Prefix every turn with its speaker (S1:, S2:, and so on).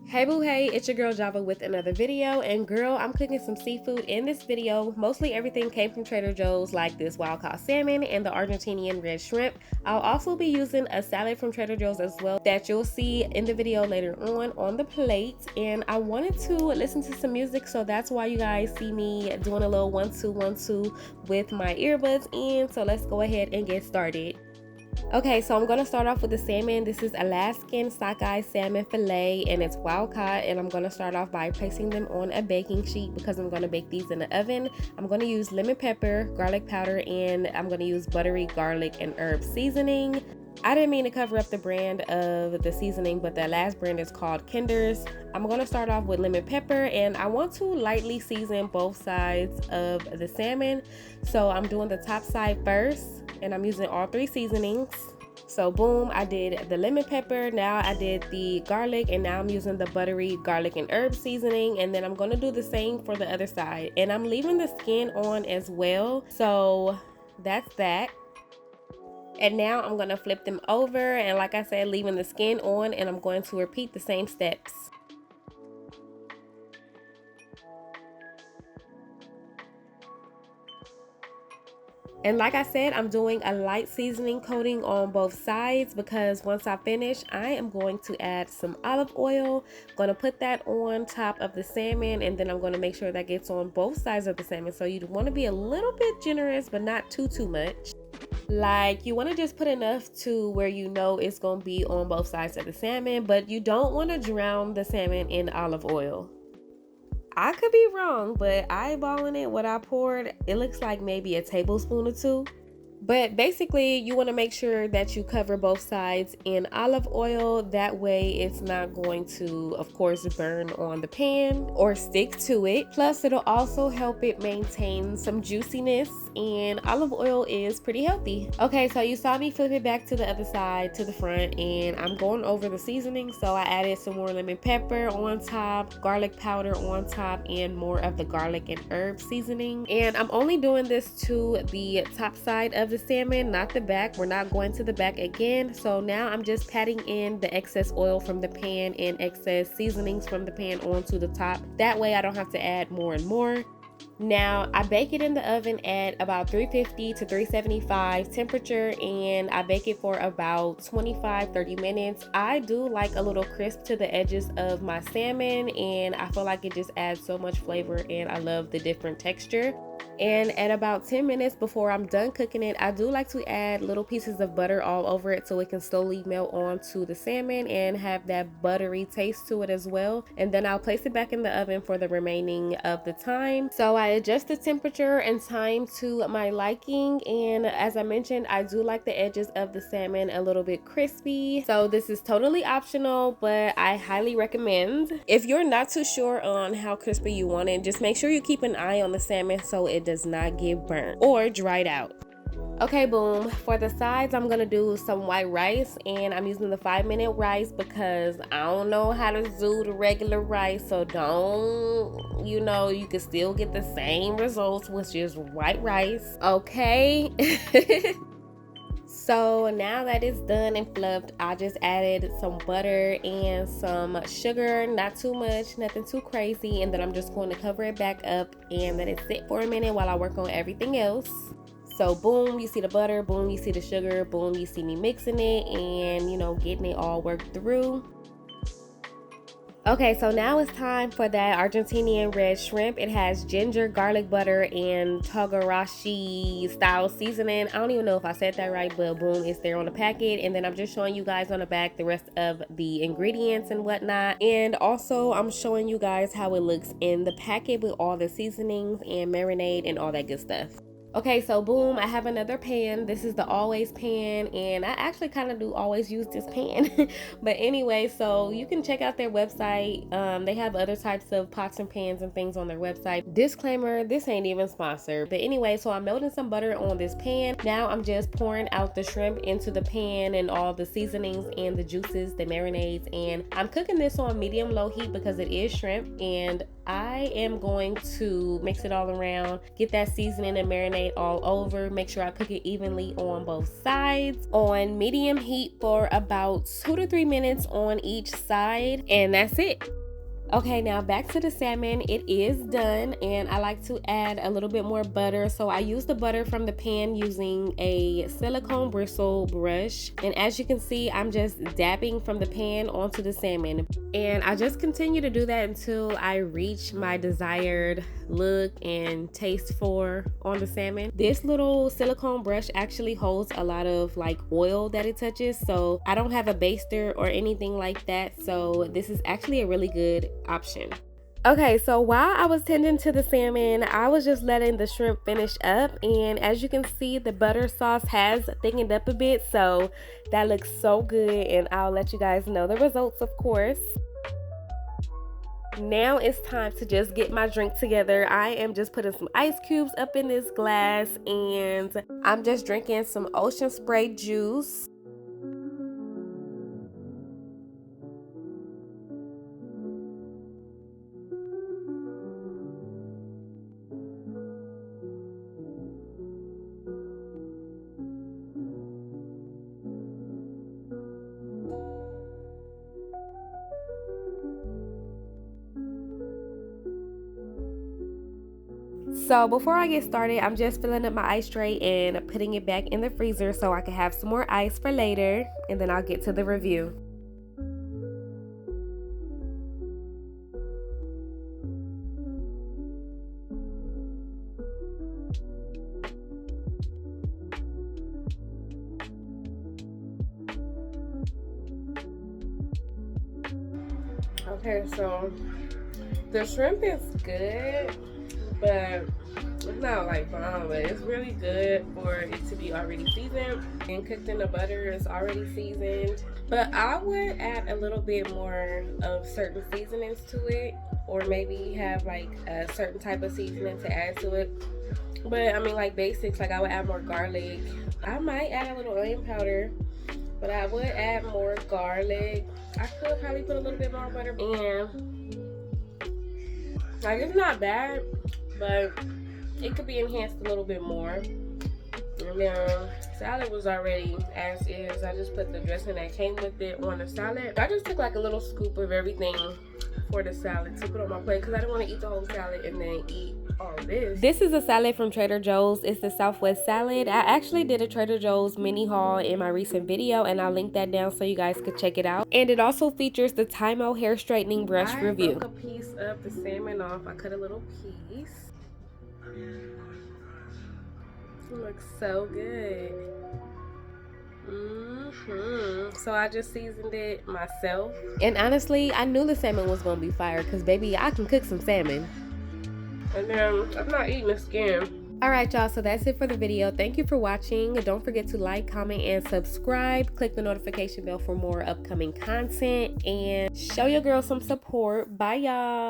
S1: Hey boo hey, it's your girl Java with another video, and girl, I'm cooking some seafood in this video. Mostly everything came from Trader Joe's, like this wild caught salmon and the Argentinian red shrimp. I'll also be using a salad from Trader Joe's as well that you'll see in the video later on the plate. And I wanted to listen to some music, so that's why you guys see me doing a little 1-2-1-2 with my earbuds in. So let's go ahead and get started. Okay, so I'm going to start off with the salmon. This is Alaskan sockeye salmon fillet, and it's wild caught. And I'm going to start off by placing them on a baking sheet because I'm going to bake these in the oven. I'm going to use lemon pepper, garlic powder, and I'm going to use buttery garlic and herb seasoning. I didn't mean to cover up the brand of the seasoning, but the last brand is called Kinder's. I'm going to start off with lemon pepper, and I want to lightly season both sides of the salmon. So I'm doing the top side first, and I'm using all three seasonings. So boom, I did the lemon pepper, now I did the garlic, and now I'm using the buttery garlic and herb seasoning. And then I'm going to do the same for the other side, and I'm leaving the skin on as well. So that's that. And now I'm going to flip them over, and like I said, leaving the skin on, and I'm going to repeat the same steps. And like I said, I'm doing a light seasoning coating on both sides because once I finish, I am going to add some olive oil. I'm going to put that on top of the salmon, and then I'm going to make sure that gets on both sides of the salmon. So you want to be a little bit generous, but not too much. Like, you want to just put enough to where you know it's going to be on both sides of the salmon, but you don't want to drown the salmon in olive oil. I could be wrong, but eyeballing it, what I poured, it looks like maybe a tablespoon or two. But basically, you want to make sure that you cover both sides in olive oil. That way it's not going to, of course, burn on the pan or stick to it. Plus, it'll also help it maintain some juiciness, and olive oil is pretty healthy. Okay, so you saw me flip it back to the other side, to the front, and I'm going over the seasoning. So I added some more lemon pepper on top, garlic powder on top, and more of the garlic and herb seasoning. And I'm only doing this to the top side of the salmon, not the back. We're not going to the back again. So now I'm just patting in the excess oil from the pan and excess seasonings from the pan onto the top. That way I don't have to add more and more. Now I bake it in the oven at about 350 to 375 temperature, and I bake it for about 25-30 minutes. I do like a little crisp to the edges of my salmon, and I feel like it just adds so much flavor, and I love the different texture. And at about 10 minutes before I'm done cooking it, I do like to add little pieces of butter all over it so it can slowly melt onto the salmon and have that buttery taste to it as well. And then I'll place it back in the oven for the remaining of the time. So I adjust the temperature and time to my liking. And as I mentioned, I do like the edges of the salmon a little bit crispy. So this is totally optional, but I highly recommend. If you're not too sure on how crispy you want it, just make sure you keep an eye on the salmon so it does not get burnt or dried out. Okay, boom. For the sides, I'm gonna do some white rice, and I'm using the 5-minute rice because I don't know how to do the regular rice. So don't, you can still get the same results with just white rice, okay? So now that it's done and fluffed, I just added some butter and some sugar, not too much, nothing too crazy, and then I'm just going to cover it back up and let it sit for a minute while I work on everything else. So boom, you see the butter, boom, you see the sugar, boom, you see me mixing it and getting it all worked through. Okay, so now it's time for that Argentinian red shrimp. It has ginger, garlic butter, and togarashi style seasoning. I don't even know if I said that right, but boom, it's there on the packet. And then I'm just showing you guys on the back the rest of the ingredients and whatnot. And also I'm showing you guys how it looks in the packet with all the seasonings and marinade and all that good stuff. Okay, so boom, I have another pan. This is the Always pan, and I actually kind of do always use this pan. But anyway, so you can check out their website. They have other types of pots and pans and things on their website. Disclaimer, this ain't even sponsored. But anyway, so I'm melting some butter on this pan. Now I'm just pouring out the shrimp into the pan and all the seasonings and the juices, the marinades, and I'm cooking this on medium low heat because it is shrimp, and I am going to mix it all around, get that seasoning and marinade all over, make sure I cook it evenly on both sides on medium heat for about 2 to 3 minutes on each side, and that's it. Okay, now back to the salmon. It is done, and I like to add a little bit more butter. So I use the butter from the pan using a silicone bristle brush. And as you can see, I'm just dabbing from the pan onto the salmon. And I just continue to do that until I reach my desired look and taste for on the salmon. This little silicone brush actually holds a lot of like oil that it touches, so I don't have a baster or anything like that, so this is actually a really good option. Okay, so while I was tending to the salmon, I was just letting the shrimp finish up, and as you can see, the butter sauce has thickened up a bit, so that looks so good, and I'll let you guys know the results, of course. Now it's time to just get my drink together. I am just putting some ice cubes up in this glass, and I'm just drinking some ocean spray juice. So before I get started, I'm just filling up my ice tray and putting it back in the freezer so I can have some more ice for later, and then I'll get to the review. Okay, so the shrimp is good, but it's not like bomb, but it's really good for it to be already seasoned and cooked in the butter. It's already seasoned, but I would add a little bit more of certain seasonings to it, or maybe have like a certain type of seasoning to add to it. But I mean, like basics, like I would add more garlic. I might add a little onion powder, but I would add more garlic. I could probably put a little bit more butter, and like it's not bad, but it could be enhanced a little bit more. And then salad was already as is. I just put the dressing that came with it on the salad. I just took like a little scoop of everything for the salad to put on my plate because I didn't want to eat the whole salad and then eat all this. This is a salad from Trader Joe's. It's the Southwest salad. I actually did a Trader Joe's mini haul in my recent video, and I'll link that down so you guys could check it out. And it also features the Tymo hair straightening brush review. I broke a piece of the salmon off. I cut a little piece. It looks so good. So I just seasoned it myself. And honestly, I knew the salmon was gonna be fire because baby, I can cook some salmon. And then I'm not eating the skin. Alright y'all, so that's it for the video. Thank you for watching. Don't forget to like, comment, and subscribe. Click the notification bell for more upcoming content and show your girl some support. Bye y'all.